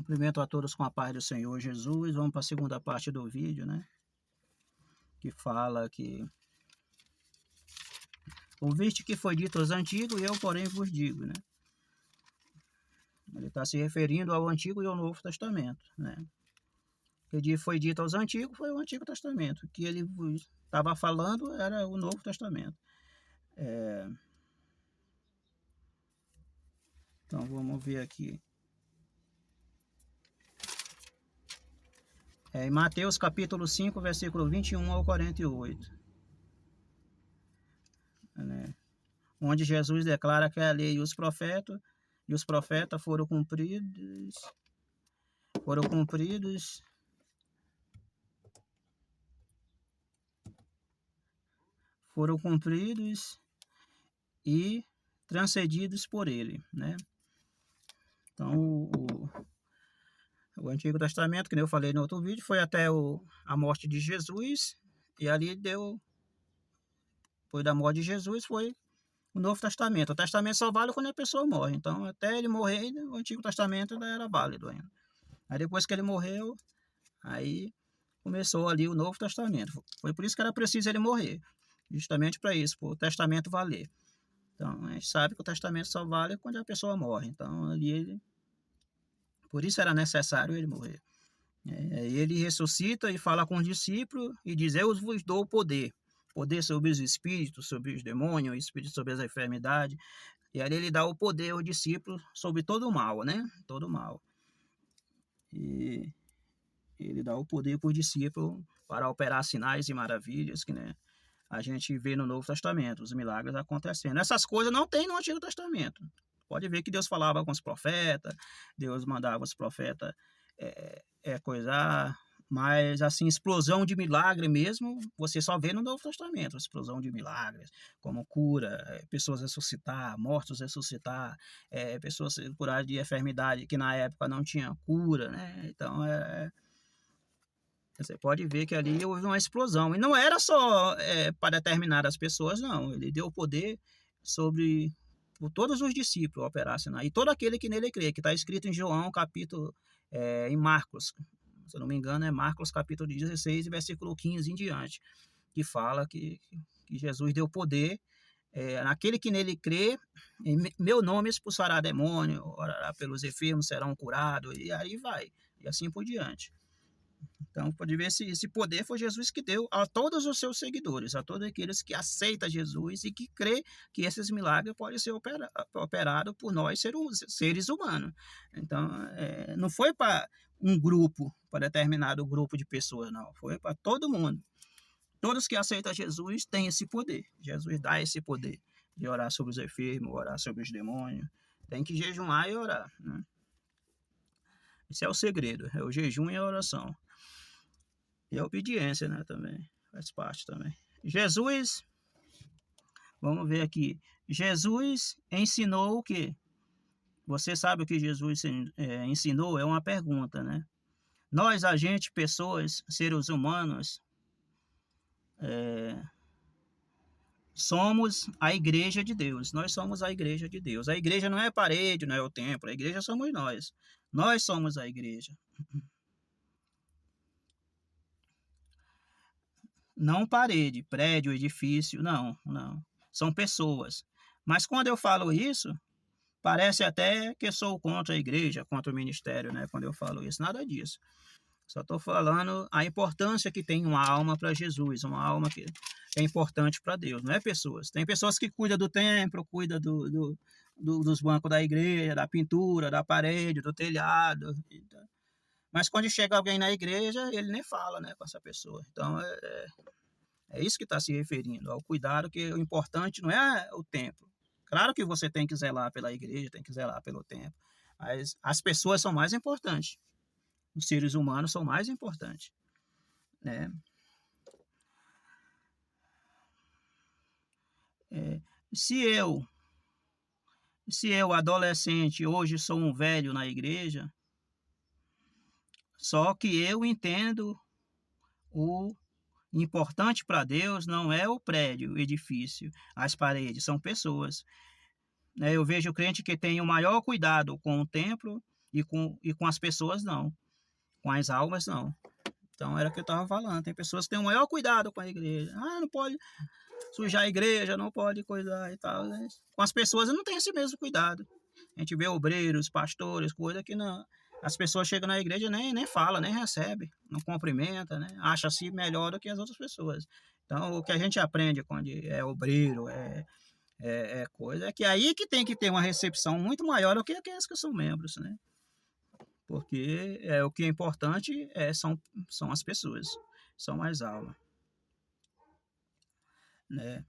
Cumprimento a todos com a paz do Senhor Jesus. Vamos para a segunda parte do vídeo, né? Que fala que ouviste que foi dito aos antigos, e eu, porém, vos digo, né? Ele está se referindo ao Antigo e ao Novo Testamento, né? O que foi dito aos antigos foi o Antigo Testamento. O que ele estava falando era o Novo Testamento. Então, vamos ver aqui. Em Mateus capítulo 5, versículo 21 ao 48. Né? Onde Jesus declara que a lei e os profetas foram cumpridos e transcedidos por ele, né? Então, o Antigo Testamento, que nem eu falei no outro vídeo, foi até a morte de Jesus, e ali depois da morte de Jesus, foi o Novo Testamento. O Testamento só vale quando a pessoa morre, então até ele morrer, o Antigo Testamento ainda era válido ainda. Aí depois que ele morreu, aí começou ali o Novo Testamento. Foi por isso que era preciso ele morrer, justamente para isso, para o Testamento valer. Então, a gente sabe que o Testamento só vale quando a pessoa morre. Então, ali por isso era necessário ele morrer. Ele ressuscita e fala com os discípulos e diz: eu vos dou poder sobre os espíritos, sobre os demônios, espíritos sobre as enfermidades. E ali ele dá o poder aos discípulos sobre todo o mal, né? Todo o mal. E ele dá o poder para os discípulos para operar sinais e maravilhas, que, né, a gente vê no Novo Testamento, os milagres acontecendo. Essas coisas não tem no Antigo Testamento. Pode ver que Deus falava com os profetas, Deus mandava os profetas coisar, mas assim, explosão de milagre mesmo, você só vê no Novo Testamento, explosão de milagres, como cura, pessoas ressuscitar, mortos ressuscitar, pessoas curadas de enfermidade que na época não tinha cura, né? Então, você pode ver que ali houve uma explosão. E não era só para determinadas pessoas, não. Ele deu poder sobre por todos os discípulos operar sinais. E todo aquele que nele crê, que está escrito em João, capítulo, em Marcos, se eu não me engano, é Marcos, capítulo 16, versículo 15 em diante, que fala que Jesus deu poder. Naquele que nele crê, em meu nome expulsará demônio, orará pelos enfermos, serão curados, e aí vai. E assim por diante. Então, pode ver esse poder foi Jesus que deu a todos os seus seguidores, a todos aqueles que aceitam Jesus e que crê que esses milagres podem ser operados por nós, seres humanos. Então, não foi para um grupo, para determinado grupo de pessoas, não. Foi para todo mundo. Todos que aceitam Jesus têm esse poder. Jesus dá esse poder de orar sobre os enfermos, orar sobre os demônios. Tem que jejuar e orar, né? Esse é o segredo, é o jejum e a oração. E a obediência, né, também, faz parte também. Jesus, vamos ver aqui, Jesus ensinou o quê? Você sabe o que Jesus ensinou? É uma pergunta, né? Nós, a gente, pessoas, seres humanos, somos a igreja de Deus. Nós somos a igreja de Deus. A igreja não é a parede, não é o templo. A igreja somos nós. Nós somos a igreja. Não parede, prédio, edifício, não. São pessoas. Mas quando eu falo isso, parece até que sou contra a igreja, contra o ministério, né? Quando eu falo isso, nada disso. Só estou falando a importância que tem uma alma para Jesus, uma alma que é importante para Deus, não é pessoas. Tem pessoas que cuidam do templo, cuidam dos bancos da igreja, da pintura, da parede, do telhado. Mas quando chega alguém na igreja, ele nem fala, né, com essa pessoa. Então, é isso que está se referindo, ao cuidado, que o importante não é o templo. Claro que você tem que zelar pela igreja, tem que zelar pelo templo, mas as pessoas são mais importantes. Os seres humanos são mais importantes, né? Se eu, adolescente, hoje sou um velho na igreja, só que eu entendo o importante para Deus não é o prédio, o edifício, as paredes, são pessoas. Eu vejo o crente que tem o maior cuidado com o templo, com as pessoas não, com as almas não. Então era o que eu estava falando, tem pessoas que têm o maior cuidado com a igreja, não pode sujar a igreja, não pode coisar e tal, né? Com as pessoas não tem esse mesmo cuidado. A gente vê obreiros, pastores, coisa que não, as pessoas chegam na igreja nem fala, nem recebe, não cumprimenta, né? Acha-se melhor do que as outras pessoas. Então o que a gente aprende quando é obreiro, coisa, é que aí que tem que ter uma recepção muito maior do que aqueles que são membros, né? Porque o que é importante são as pessoas, são as almas, né?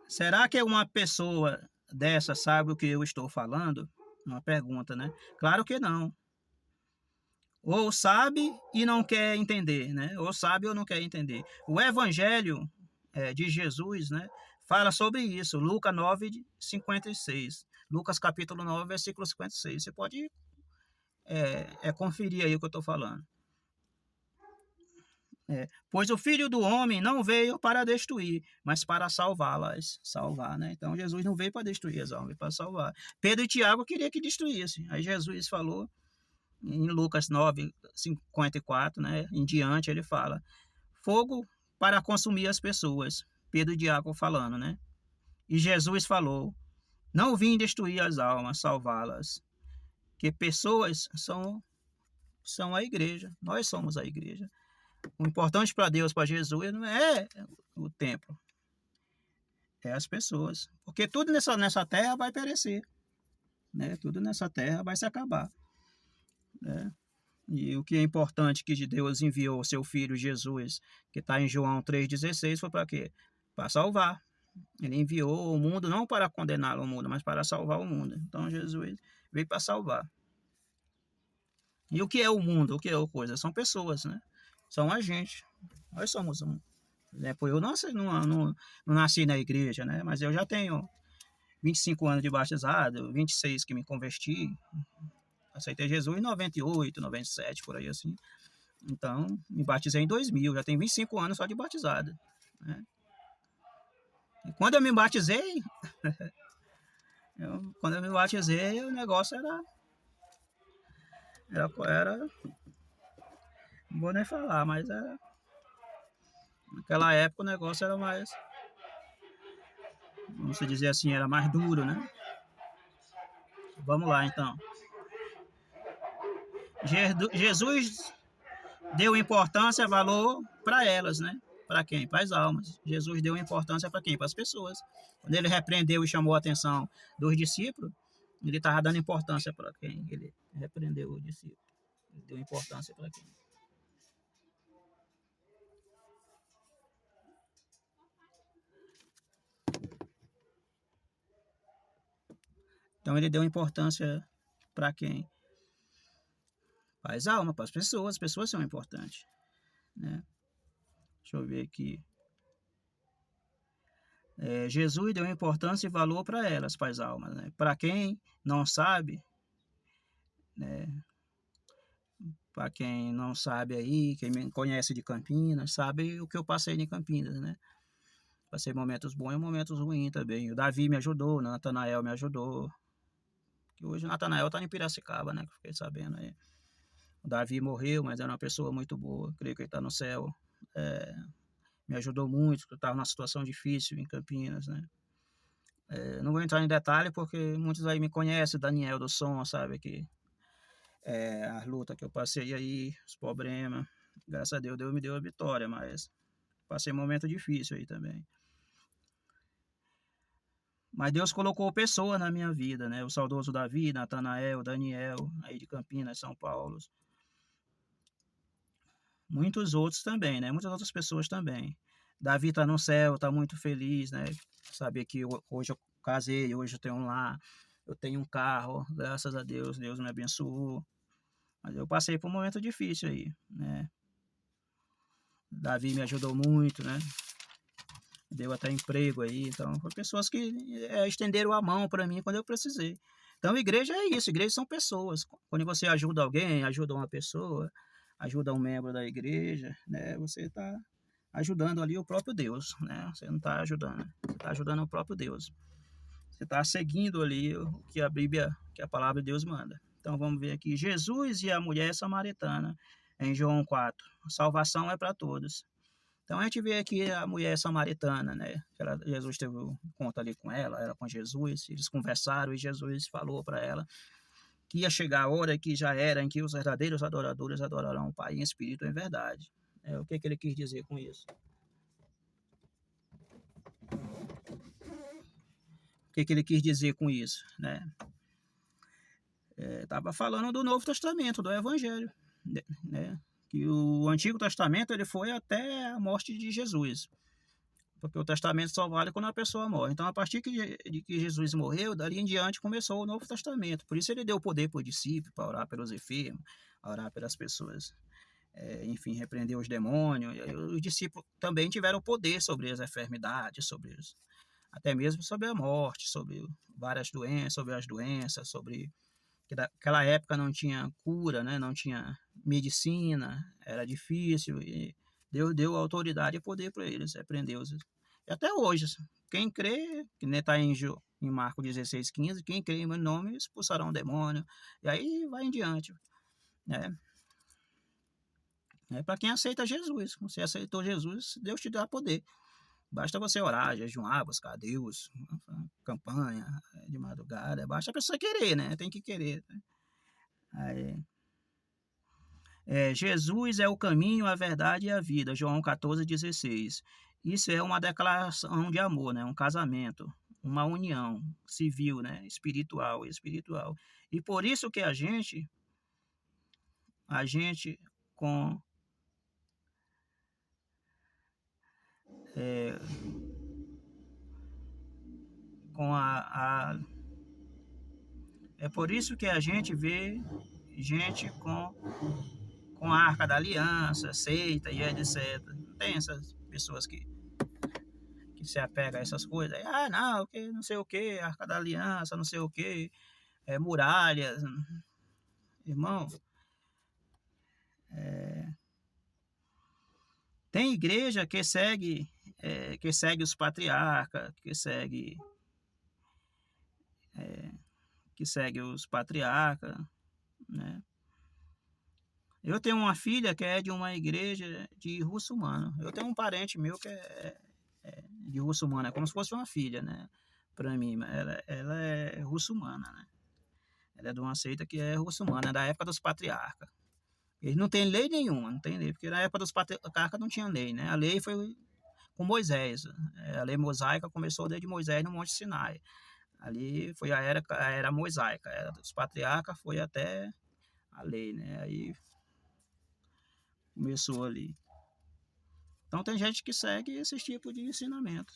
Será que uma pessoa dessa sabe o que eu estou falando? Uma pergunta, né? Claro que não. Ou sabe e não quer entender, né? Ou sabe ou não quer entender. O Evangelho de Jesus, né, fala sobre isso. Lucas 9, 56. Lucas capítulo 9, versículo 56. Você pode conferir aí o que eu estou falando. Pois o Filho do Homem não veio para destruir, mas para salvá-las. Salvar, né? Então Jesus não veio para destruir as almas, veio para salvar. Pedro e Tiago queriam que destruísse. Aí Jesus falou, em Lucas 9, 54, né, em diante, ele fala: fogo para consumir as pessoas. Pedro e Tiago falando, né? E Jesus falou: não vim destruir as almas, salvá-las. Que pessoas são a igreja. Nós somos a igreja. O importante para Deus, para Jesus, não é o templo, é as pessoas. Porque tudo nessa terra vai perecer, né? Tudo nessa terra vai se acabar, né? E o que é importante que Deus enviou o seu Filho Jesus, que está em João 3,16, foi para quê? Para salvar. Ele enviou o mundo não para condenar o mundo, mas para salvar o mundo. Então Jesus veio para salvar. E o que é o mundo? O que é a coisa? São pessoas, né? São a gente. Nós somos um. Eu não nasci na igreja, né? Mas eu já tenho 25 anos de batizado, 26 que me converti. Aceitei Jesus em 98, 97, por aí assim. Então, me batizei em 2000, já tenho 25 anos só de batizado, né? E quando eu me batizei, o negócio era, não vou nem falar, mas naquela época o negócio era mais, vamos dizer assim, era mais duro, né? Vamos lá, então. Jesus deu importância, valor para elas, né? Para quem? Para as almas. Jesus deu importância para quem? Para as pessoas. Quando ele repreendeu e chamou a atenção dos discípulos, ele estava dando importância para quem? Ele repreendeu o discípulo. Ele deu importância para quem? Então ele deu importância para quem? Para as almas, para as pessoas são importantes, né? Deixa eu ver aqui. Jesus deu importância e valor para elas, para as almas, né? Para quem não sabe, né? Para quem não sabe aí, quem me conhece de Campinas, sabe o que eu passei em Campinas, né? Passei momentos bons e momentos ruins também. O Davi me ajudou, o Natanael me ajudou. Que hoje o Natanael está em Piracicaba, né? Que eu fiquei sabendo aí. O Davi morreu, mas era uma pessoa muito boa. Creio que ele está no céu. Me ajudou muito, eu estava numa situação difícil em Campinas, né? Não vou entrar em detalhe porque muitos aí me conhecem, Daniel do Som, sabe que a luta que eu passei aí, os problemas, graças a Deus me deu a vitória, mas passei um momento difícil aí também. Mas Deus colocou pessoas na minha vida, né? O saudoso Davi, Natanael, Daniel, aí de Campinas, São Paulo. Muitos outros também, né? Muitas outras pessoas também. Davi tá no céu, tá muito feliz, né? Saber que hoje eu casei, hoje eu tenho um lar, eu tenho um carro, graças a Deus, Deus me abençoou. Mas eu passei por um momento difícil aí, né? Davi me ajudou muito, né? Deu até emprego aí, então foram pessoas que estenderam a mão para mim quando eu precisei. Então igreja é isso, igreja são pessoas. Quando você ajuda alguém, ajuda uma pessoa, ajuda um membro da igreja, né? Você está ajudando ali o próprio Deus, né? Você não está ajudando, você está ajudando o próprio Deus. Você está seguindo ali o que a Bíblia, que a palavra de Deus manda. Então vamos ver aqui, Jesus e a mulher samaritana, em João 4. A salvação é para todos. Então a gente vê aqui a mulher samaritana, né? Jesus teve um encontro ali com ela, era com Jesus, eles conversaram e Jesus falou para ela que ia chegar a hora que já era em que os verdadeiros adoradores adorarão o Pai em espírito e em verdade. O que ele quis dizer com isso? O que ele quis dizer com isso, né? Estava falando do Novo Testamento, do Evangelho, né? Que o Antigo Testamento ele foi até a morte de Jesus, porque o testamento só vale quando a pessoa morre. Então, a partir de que Jesus morreu, dali em diante começou o Novo Testamento. Por isso ele deu poder para o discípulo, para orar pelos enfermos, orar pelas pessoas, enfim, repreender os demônios. Os discípulos também tiveram poder sobre as enfermidades, até mesmo sobre a morte, sobre várias doenças, sobre as doenças, sobre que naquela época não tinha cura, né? Não tinha medicina, era difícil, e Deus deu autoridade e poder para eles, repreendeu-os. E até hoje, quem crê, que nem está em Marcos 16:15, quem crê em meu nome expulsará um demônio, e aí vai em diante, né? Para quem aceita Jesus, você aceitou Jesus, Deus te dá poder. Basta você orar, jejuar, buscar Deus, campanha de madrugada, basta a pessoa querer, né? Tem que querer. Aí, Jesus é o caminho, a verdade e a vida, João 14:16. Isso é uma declaração de amor, né? Um casamento, uma união civil, né? Espiritual. E por isso que a gente com é, com é por isso que a gente vê gente com a Arca da Aliança, seita e etc. Tem essas pessoas que se apegam a essas coisas. Não, que não sei o que, Arca da Aliança, não sei o que, muralhas. Irmão, tem igreja que segue os patriarcas, que segue os patriarcas, né? Eu tenho uma filha que é de uma igreja de russomano. Eu tenho um parente meu que é de russomano, é como se fosse uma filha, né? Para mim, ela é russomana, né? Ela é de uma seita que é russomana, é da época dos patriarcas. Eles não têm lei nenhuma, não tem lei, porque na época dos patriarcas não tinha lei, né? A lei foi com Moisés. A lei mosaica começou desde Moisés no Monte Sinai. Ali foi a era mosaica, a era dos patriarcas foi até a lei, né? Aí começou ali. Então tem gente que segue esse tipo de ensinamento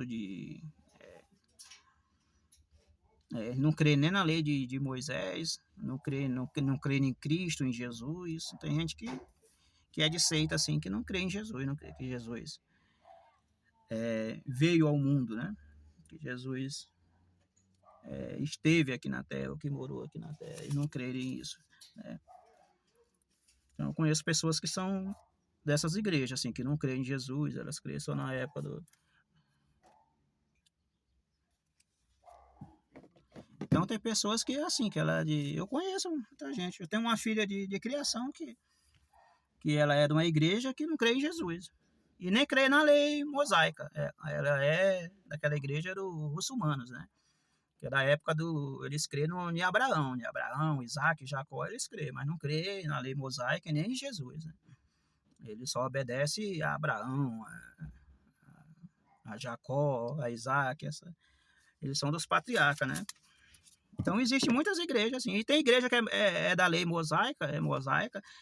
de não crê nem na lei de Moisés, não crê em Cristo, em Jesus. Tem gente que é de seita assim, que não crê em Jesus, não crê que Jesus veio ao mundo, né? Que Jesus esteve aqui na Terra, ou que morou aqui na Terra, e não crerem nisso, né? Então eu conheço pessoas que são dessas igrejas, assim, que não creem em Jesus, elas creem só na época do... Então tem pessoas que, assim, que ela eu conheço muita gente, eu tenho uma filha de criação que ela é de uma igreja que não crê em Jesus. E nem crê na lei mosaica. Ela é daquela igreja dos muçulmanos, né? Que é da época eles crêem em Abraão, Isaac, Jacó, eles crêem, mas não crêem na lei mosaica nem em Jesus, né? Ele só obedece a Abraão, a Jacó, a Isaac, eles são dos patriarcas, né? Então existem muitas igrejas assim, e tem igreja que é da lei mosaica,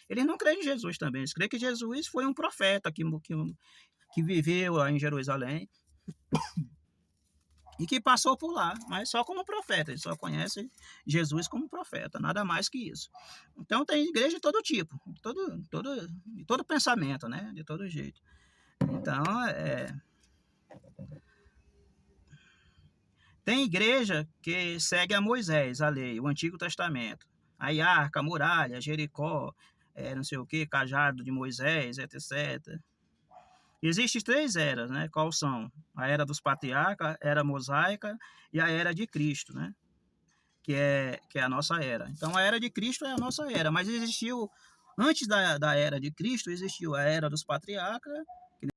eles não creem em Jesus também, eles creem que Jesus foi um profeta que viveu em Jerusalém e que passou por lá, mas só como profeta, eles só conhecem Jesus como profeta, nada mais que isso. Então tem igreja de todo tipo, de todo pensamento, né? De todo jeito. Então, tem igreja que segue a Moisés, a lei, o Antigo Testamento. A arca, a muralha, Jericó, não sei o que, cajado de Moisés, etc. Existem 3 eras, né? Quais são? A era dos patriarcas, a era mosaica e a era de Cristo, né? que é a nossa era. Então a era de Cristo é a nossa era, mas existiu, antes da era de Cristo, existiu a era dos patriarcas